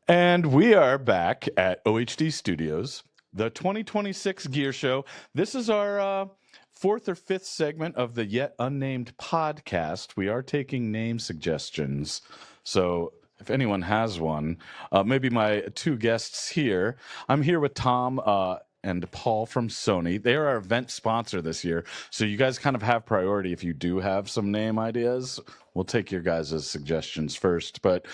And we are back at OHD Studios, the 2026 Gear Show. This is our fourth or fifth segment of the yet unnamed podcast. We are taking name suggestions. So if anyone has one, maybe my two guests here. I'm here with Tom and Paul from Sony. They are our event sponsor this year. So you guys kind of have priority if you do have some name ideas. We'll take your guys' suggestions first. But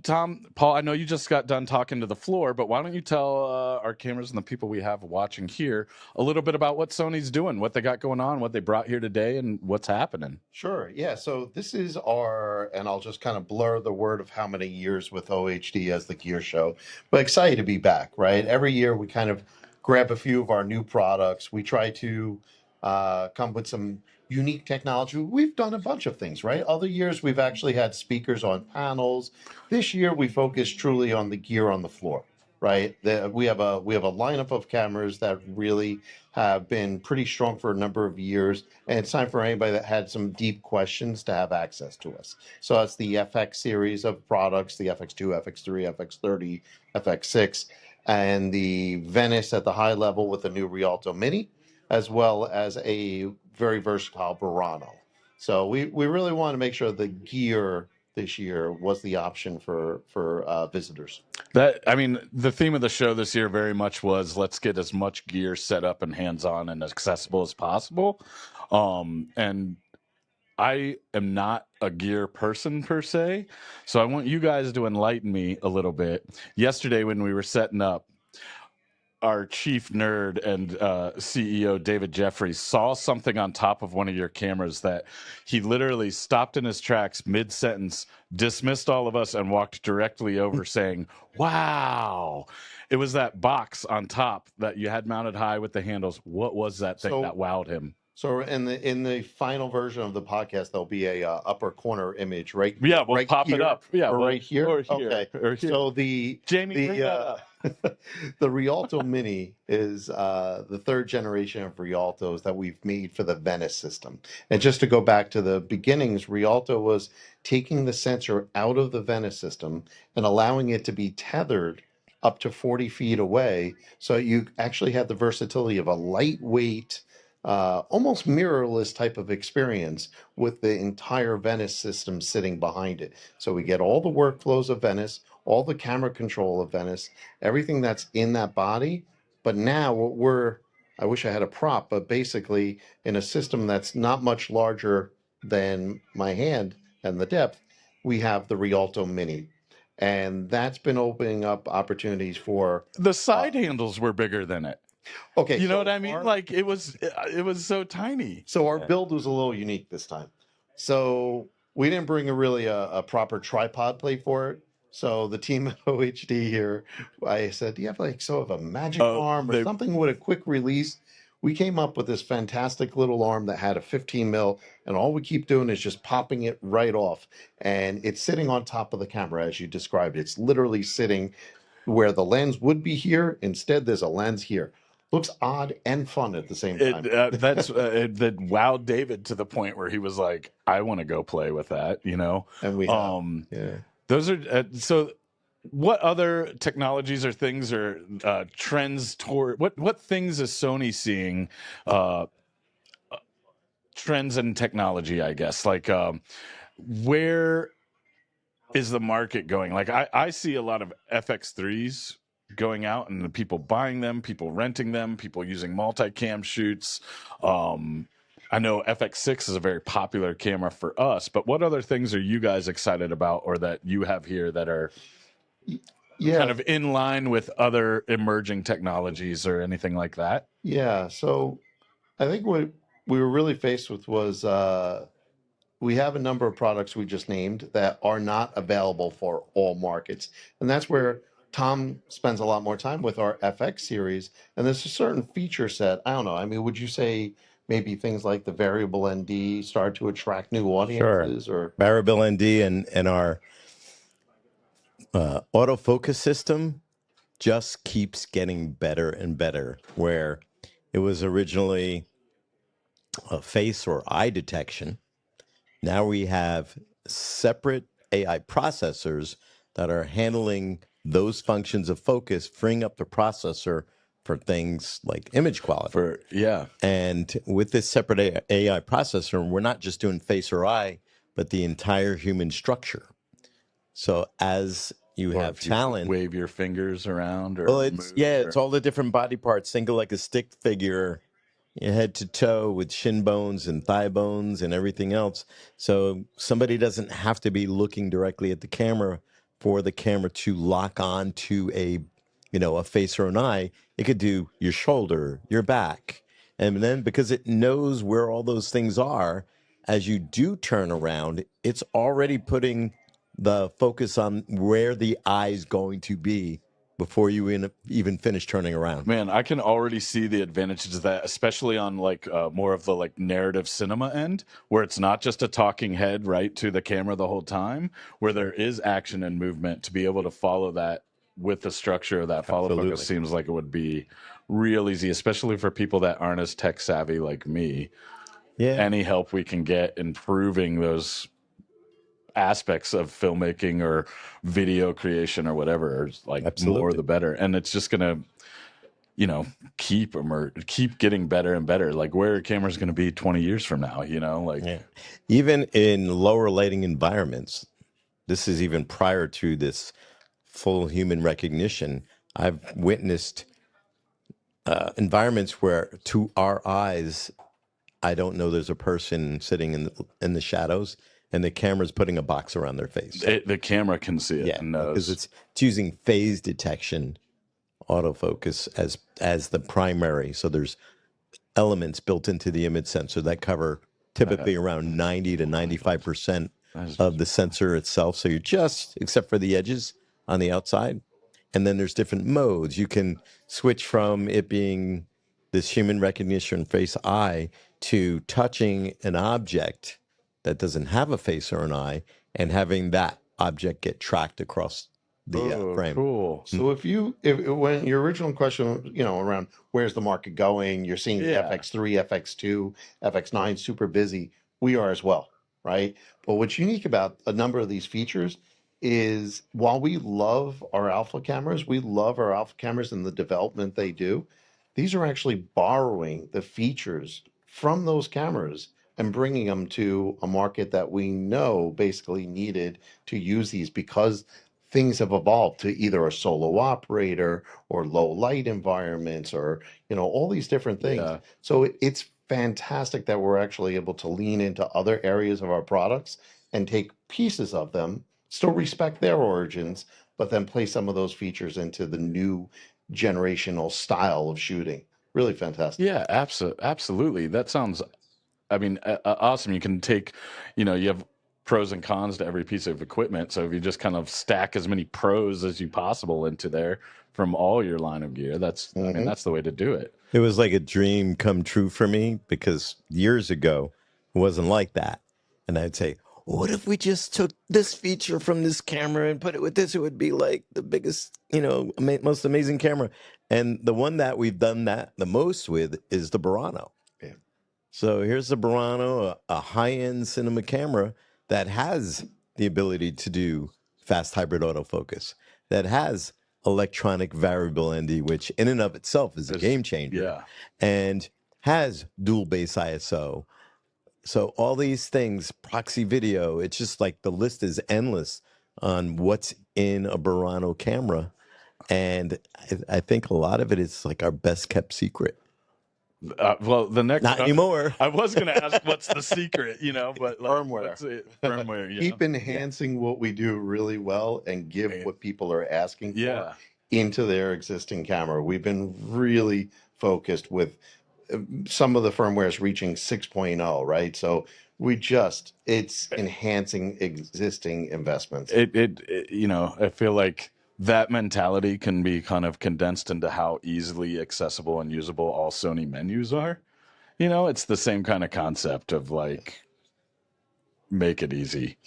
Tom, Paul, I know you just got done talking to the floor, but why don't you tell our cameras and the people we have watching here a little bit about what Sony's doing, what they got going on, what they brought here today, and what's happening? Sure. Yeah. So this is our, and I'll just kind of blur the word of how many years with OHD as the Gear Show, but excited to be back, right? Every year we kind of grab a few of our new products. We try to come with some unique technology. We've done a bunch of things, right? Other years we've actually had speakers on panels. This year we focus truly on the gear on the floor, right? We have a lineup of cameras that really have been pretty strong for a number of years, and it's time for anybody that had some deep questions to have access to us. So that's the FX series of products, the FX2, FX3, FX30, FX6, and the Venice at the high level with the new Rialto Mini, as well as a very versatile Burano. So we really want to make sure the gear this year was the option for visitors. The theme of the show this year very much was let's get as much gear set up and hands-on and accessible as possible. And I am not a gear person per se, so I want you guys to enlighten me a little bit. Yesterday when we were setting up, our chief nerd and CEO David Jeffries saw something on top of one of your cameras that he literally stopped in his tracks mid-sentence, dismissed all of us, and walked directly over saying, "Wow." It was that box on top that you had mounted high with the handles. What was that thing that wowed him? So in the final version of the podcast, there'll be a upper corner image, right? Yeah, we'll right pop here, it up. Yeah, or well, right here. or here, Okay. or here. So the Jamie, bring that up. the Rialto Mini is the third generation of Rialtos that we've made for the Venice system. And just to go back to the beginnings, Rialto was taking the sensor out of the Venice system and allowing it to be tethered up to 40 feet away. So you actually had the versatility of a lightweight, almost mirrorless type of experience with the entire Venice system sitting behind it. So we get all the workflows of Venice, all the camera control of Venice, everything that's in that body. But now I wish I had a prop, but basically in a system that's not much larger than my hand and the depth, we have the Rialto Mini. And that's been opening up opportunities for the side handles were bigger than it. Okay, you know what I mean? Like it was so tiny. So our build was a little unique this time. So we didn't bring a proper tripod plate for it. So the team at OHD here, I said, "Do you have like of a magic arm or something with a quick release?" We came up with this fantastic little arm that had a 15 mil, and all we keep doing is just popping it right off, and it's sitting on top of the camera as you described. It's literally sitting where the lens would be here. Instead, there's a lens here. Looks odd and fun at the same time. That wowed David to the point where he was like, "I want to go play with that," you know. And we have, those are so. What other technologies or things or trends toward what things is Sony seeing? Trends in technology, I guess. Like, where is the market going? Like, I see a lot of FX3s going out and the people buying them, people renting them, people using multicam shoots. I know FX6 is a very popular camera for us, but what other things are you guys excited about or that you have here that are kind of in line with other emerging technologies or anything like that? Yeah, so I think what we were really faced with was we have a number of products we just named that are not available for all markets. And that's where Tom spends a lot more time with our FX series. And there's a certain feature set. I don't know. I mean, would you say maybe things like the variable ND start to attract new audiences? Sure. Or variable ND and our autofocus system just keeps getting better and better, where it was originally a face or eye detection. Now we have separate AI processors that are handling those functions of focus, freeing up the processor for things like image quality. And with this separate AI processor, we're not just doing face or eye, but the entire human structure. So as you Or have if you talent, wave your fingers around or well, it's move, it's all the different body parts. Think of like a stick figure, head to toe with shin bones and thigh bones and everything else. So somebody doesn't have to be looking directly at the camera for the camera to lock on to a face or an eye. It could do your shoulder, your back. And then because it knows where all those things are, as you do turn around, it's already putting the focus on where the eye's going to be before you even finish turning around. Man, I can already see the advantages of that, especially on like more of the like narrative cinema end, where it's not just a talking head right to the camera the whole time, where there is action and movement. To be able to follow that with the structure of that follow Absolutely. focus seems like it would be real easy, especially for people that aren't as tech savvy like me. Yeah. Any help we can get improving those aspects of filmmaking or video creation or whatever is like more Absolutely. the better. And it's just gonna keep getting better and better. Like where are cameras going to be 20 years from now? Yeah. Even in lower lighting environments, this is even prior to this full human recognition. I've witnessed environments where, to our eyes, I don't know there's a person sitting in the shadows, and the camera's putting a box around their face. the camera can see it and because knows. it's using phase detection, autofocus as the primary. So there's elements built into the image sensor that cover typically around 90 to 95% of the sensor itself. So you're just, except for the edges on the outside. And then there's different modes. You can switch from it being this human recognition face eye to touching an object that doesn't have a face or an eye and having that object get tracked across the frame. Cool. So if when your original question, around where's the market going, you're seeing the Yeah. FX3, FX2, FX9 super busy. We are as well, right? But what's unique about a number of these features is while we love our alpha cameras, we love our alpha cameras and the development they do. These are actually borrowing the features from those cameras and bringing them to a market that we know basically needed to use these because things have evolved to either a solo operator or low light environments or all these different things. Yeah. So it's fantastic that we're actually able to lean into other areas of our products and take pieces of them, still respect their origins, but then play some of those features into the new generational style of shooting. Really fantastic. Yeah, absolutely. That sounds, I mean, awesome. You can take, you have pros and cons to every piece of equipment. So if you just kind of stack as many pros as you possible into there from all your line of gear, I mean, that's the way to do it. It was like a dream come true for me because years ago it wasn't like that. And I'd say, what if we just took this feature from this camera and put it with this? It would be like the biggest, most amazing camera. And the one that we've done that the most with is the Burano. Yeah. So here's the Burano, a high-end cinema camera that has the ability to do fast hybrid autofocus, that has electronic variable ND, which in and of itself is a game changer, Yeah. and has dual base ISO. So all these things, proxy video, it's just like the list is endless on what's in a Burano camera. And I think a lot of it is like our best kept secret. Well, the next Not anymore. I was going to ask what's the secret, but like, Firmware. Firmware. Yeah. Keep enhancing what we do really well and give what people are asking for into their existing camera. We've been really focused with some of the firmwares reaching 6.0, right? So it's enhancing existing investments. I feel like that mentality can be kind of condensed into how easily accessible and usable all Sony menus are. It's the same kind of concept of like, make it easy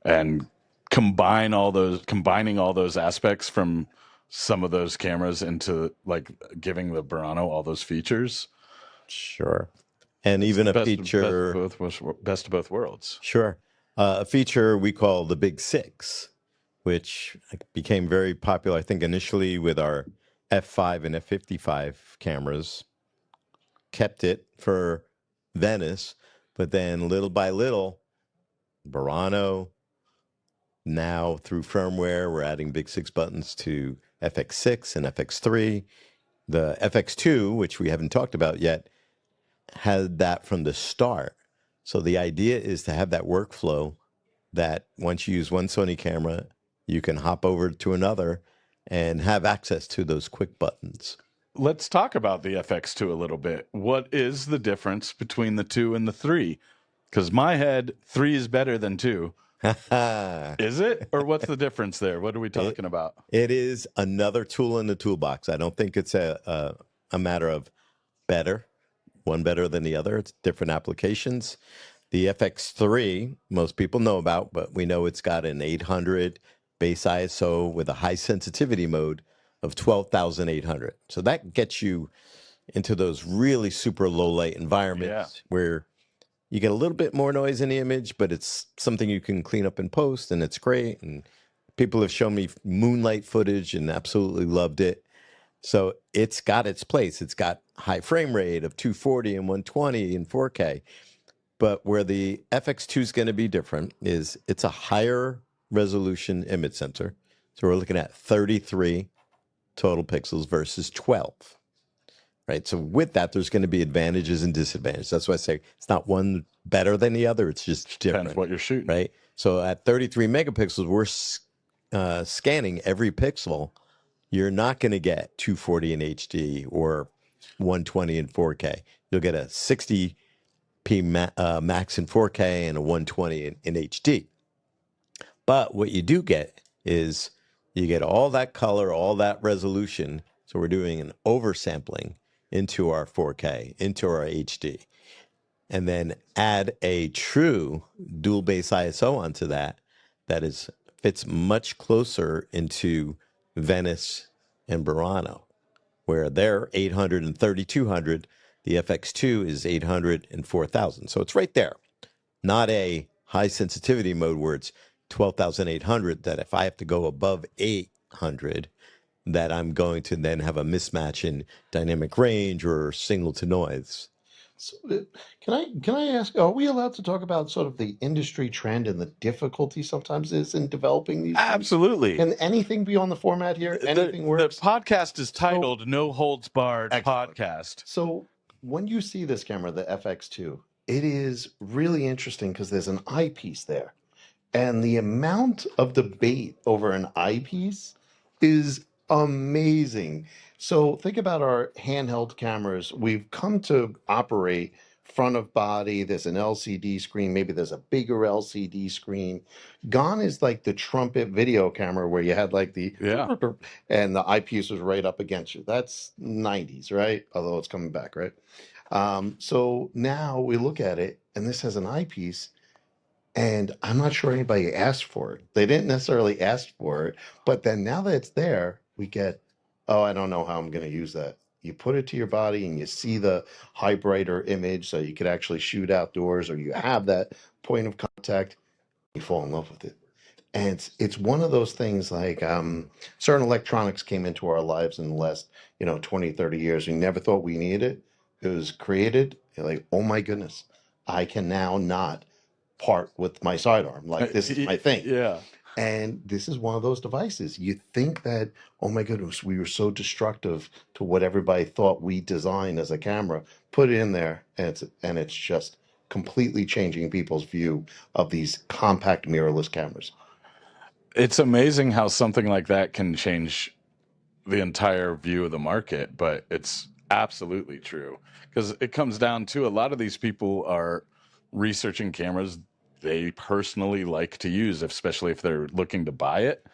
and combining all those aspects from some of those cameras into like giving the Burano all those features. Sure. And even a feature best of both worlds. Sure. A feature we call the Big Six, which became very popular, I think, initially with our F5 and F55 cameras, kept it for Venice, but then little by little, Burano, now through firmware, we're adding big 6 buttons to FX6 and FX3. The FX2, which we haven't talked about yet, had that from the start. So the idea is to have that workflow that once you use one Sony camera, you can hop over to another and have access to those quick buttons. Let's talk about the FX2 a little bit. What is the difference between the 2 and the 3? Because my head, 3 is better than 2. Is it? Or what's the difference there? What are we talking about? It is another tool in the toolbox. I don't think it's a matter of better, one better than the other. It's different applications. The FX3, most people know about, but we know it's got an 800 base ISO with a high sensitivity mode of 12,800. So that gets you into those really super low light environments where you get a little bit more noise in the image, but it's something you can clean up in post, and it's great. And people have shown me moonlight footage and absolutely loved it. So it's got its place. It's got high frame rate of 240 and 120 and 4K. But where the FX2 is going to be different is it's a higher resolution image sensor. So we're looking at 33 total pixels versus 12. Right. So with that, there's going to be advantages and disadvantages. That's why I say it's not one better than the other. It's just different. Depends what you're shooting. Right. So at 33 megapixels, we're scanning every pixel. You're not going to get 240 in HD or 120 in 4K. You'll get a 60p max in 4K and a 120 in HD. But what you do get is you get all that color, all that resolution. So we're doing an oversampling into our 4K, into our HD, and then add a true dual base ISO onto that fits much closer into Venice and Burano, where they're 800 and 3200. The FX2 is 800 and 4000. So it's right there. Not a high sensitivity mode where it's 12,800 that if I have to go above 800, that I'm going to then have a mismatch in dynamic range or signal to noise. So, can I ask, are we allowed to talk about sort of the industry trend and the difficulty sometimes is in developing these things? Absolutely. Can anything be on the format here? Anything works? The podcast is titled No Holds Barred Excellent. Podcast. So when you see this camera, the FX2, it is really interesting because there's an eyepiece there. And the amount of debate over an eyepiece is amazing. So think about our handheld cameras. We've come to operate front of body. There's an LCD screen. Maybe there's a bigger LCD screen. Gone is like the trumpet video camera where you had like the and the eyepiece was right up against you. That's 90s, right? Although it's coming back, right? So now we look at it, and this has an eyepiece. And I'm not sure anybody asked for it. They didn't necessarily ask for it, but then now that it's there, we get, oh, I don't know how I'm going to use that. You put it to your body and you see the high brighter image so you could actually shoot outdoors, or you have that point of contact, you fall in love with it. And it's one of those things like certain electronics came into our lives in the last, 20, 30 years. We never thought we needed it. It was created. You're like, oh my goodness, I can now not part with my sidearm. Like, this is my thing. Yeah. And this is one of those devices. You think that, oh my goodness, we were so destructive to what everybody thought we designed as a camera. Put it in there, and it's just completely changing people's view of these compact mirrorless cameras. It's amazing how something like that can change the entire view of the market, but it's absolutely true because it comes down to a lot of these people are researching cameras they personally like to use, especially if they're looking to buy it.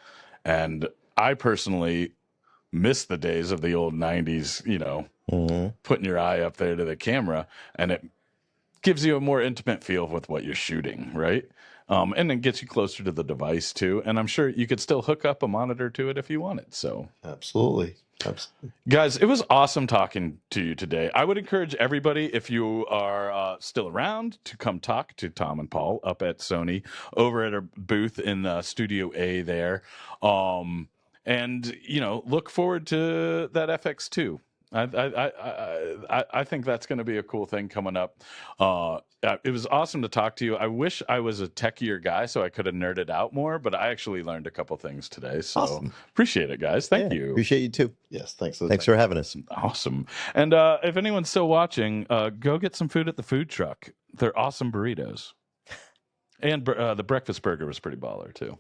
And I personally miss the days of the old 90s, putting your eye up there to the camera, and it gives you a more intimate feel with what you're shooting, right? And then gets you closer to the device too. And I'm sure you could still hook up a monitor to it if you wanted. So Absolutely. Absolutely. guys, it was awesome talking to you today. I would encourage everybody, if you are still around, to come talk to Tom and Paul up at Sony over at our booth in Studio A there. And, look forward to that FX2. I think that's going to be a cool thing coming up. It was awesome to talk to you. I wish I was a techier guy so I could have nerded out more, but I actually learned a couple things today. So Awesome. appreciate it, guys. Thank Yeah, you. appreciate you too. Yes. Thanks for the Thanks time. for having us. Awesome. And if anyone's still watching, go get some food at the food truck. They're awesome burritos. And the breakfast burger was pretty baller, too.